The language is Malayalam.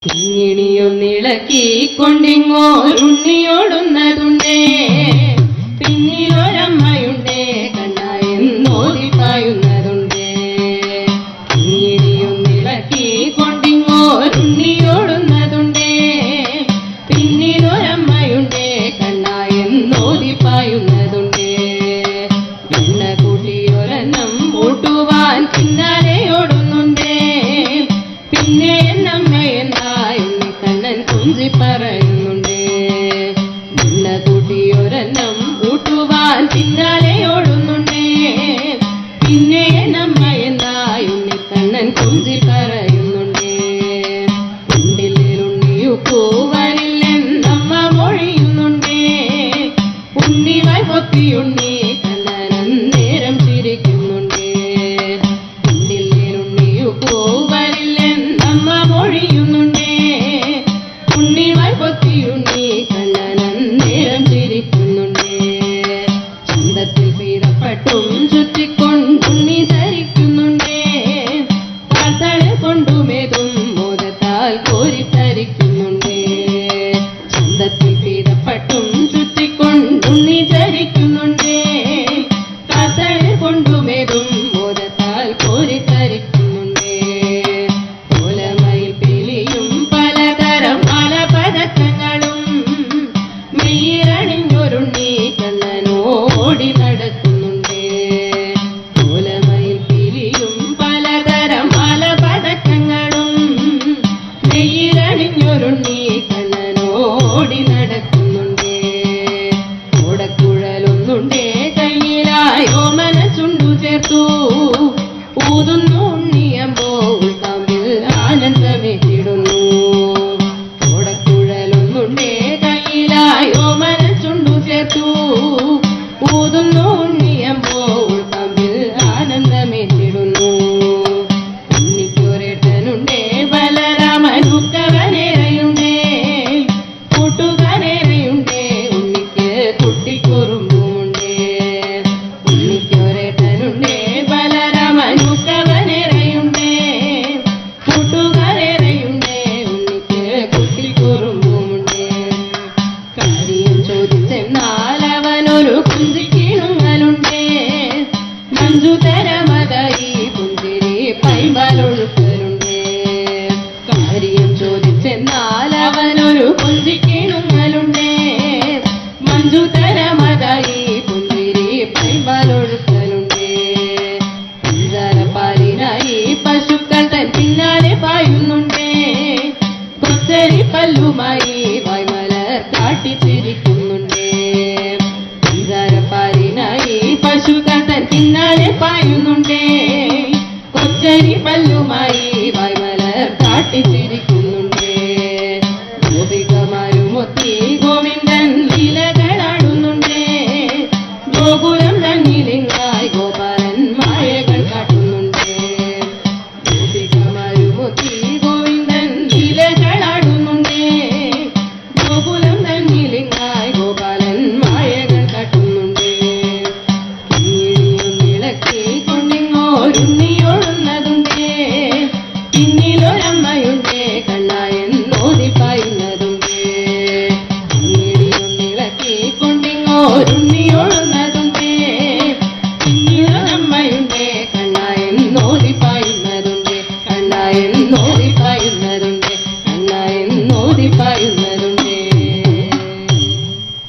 കിങ്ങിണിയൊന്നിളക്കിക്കൊണ്ടിങ്ങോരുണ്ണിയോടുന്നതുണ്ടേ പിന്നിലൊരമ്മയുണ്ടേ കണ്ണായെന്നോതി പായുന്നതുണ്ടേ. കിങ്ങിണിയൊന്നിളക്കിക്കൊണ്ടിങ്ങോരുണ്ണിയോടുന്നതുണ്ടേ പിന്നിലൊരമ്മയുണ്ടേ കണ്ണായെന്നോതി പായുന്നതുണ്ടേ. എണ്ണ കൂട്ടിയൊരെണ്ണം കൂട്ടുവാൻ പിന്നാലെയോടുന്നുണ്ടേ പിന്നെ എന്നമ്മയെന്നായി കണ്ണൻ കുഞ്ചി പറയുന്നുണ്ടേ. എണ്ണ കൂട്ടിയൊരെണ്ണം കൂട്ടുവാൻ പിന്നാലെയോടുന്നുണ്ടേ പിന്നെ എന്നമ്മയെന്നായി കണ്ണൻ കുഞ്ചി പറയുന്നുണ്ടേ. ഉണ്ടിലുണ്ണിയുക്കൂവരില്ലെന്നമ്മ മൊഴിയുന്നുണ്ടേ ഉണ്ണിവായി പൊത്തിയുണ്ണി കണ്ണനം നേരം ചിരിക്കുന്നുണ്ടേ. ഉണ്ടിലുണ്ണിയുക്കൂവരില്ലെന്നമ്മ മൊഴിയുന്നുണ്ടേ ഉണ്ണിവായി പൊത്തിയുണ്ണി കണ്ണനം നേരം ചിരിക്കുന്നുണ്ടേ. ചന്തത്തിൽ പീറപ്പട്ടും ചുറ്റിക്കൊണ്ടുണ്ണി ധരിക്കുന്നുണ്ടേ പാർത്തള കൊണ്ടുമേതും മോദത്താൽ കോരിത്തരിക്കുന്നുണ്ടേ. ചന്തത്തിൽ പീറപ്പട്ടും ചുറ്റിക്കൊണ്ടുണ്ണി ധരിക്കുന്നുണ്ടേ പാർത്തള കൊണ്ടുമേതും മോദത്താൽ കോരിത്തരിക്കുന്നുണ്ടേ. കോലമയിൽ പിലിയും പലതരം മാലപതക്കങ്ങളും മെയ്യിലണിഞ്ഞൊരുണ്ണി കണ്ണനോടി നടക്കുന്നുണ്ടേ. കോലമയിൽ പിലിയും പലതരം മാലപതക്കങ്ങളും മെയ്യിലണിഞ്ഞൊരുണ്ണി കണ്ണനോടി നടക്കുന്നുണ്ടേ. ഓടക്കുഴലൊന്നുണ്ടേ കയ്യിലായി ഓമന ചുണ്ടു ചേർത്തു ഊതുന്നു ഉണ്ണിയമ്പോൾ തമ്മിൽ ആനന്ദമേറ്റിടുന്നു. ഓടക്കുഴലൊന്നുണ്ടേ കയ്യിലായി ഓമന ചുണ്ടു ചേർത്തു ഊതുന്നു ഉണ്ണിയമ്പോൾ തമ്മിൽ ആനന്ദമേറ്റിടുന്നു. ഉണ്ണിക്കൊരേട്ടനുണ്ടേ ബലരാമനുക്കവനേറെയുണ്ടേ കൂട്ടുകാരേറെയുണ്ടേ ഉണ്ണിക്ക് കുട്ടിക്കുറുമ്പുമുണ്ടേ. ഉണ്ണിക്കൊരേട്ടനുണ്ടേ ബലരാമനുക്കവനേറെയുണ്ടേ കൂട്ടുകാരേറെയുണ്ടേ ഉണ്ണിക്ക് കുട്ടിക്കുറുമ്പുമുണ്ടേ. കാര്യം ചോദിച്ചെന്നാൽ അവനൊരു കുഞ്ചിക്കിണുങ്ങലുണ്ടേ മഞ്ജുതരമതായി പുഞ്ചിരി പൈമ്പാലൊഴുക്കലുണ്ടേ. കാര്യം ചോദിച്ചെന്നാൽ അവനൊരു കുഞ്ചിക്കിണുങ്ങലുണ്ടേ മഞ്ജുതരമതായി പുഞ്ചിരി പൈമ്പാലൊഴുക്കലുണ്ടേ. പഞ്ചാരപ്പാലിനായി പശുക്കൾ തൻ പിന്നാലെ പായുന്നുണ്ടേ കൊച്ചരി പല്ലുമായി വായ്മലർ കാട്ടിച്ചിരിക്കുന്നുണ്ടേ. പഞ്ചാരപ്പാലിനായി പശുക്കൾ തൻ പിന്നാലെ പായുന്നുണ്ടേ കൊച്ചരി പല്ലുമായി വായ്മലർ കാട്ടിച്ചിരിക്കുന്നു.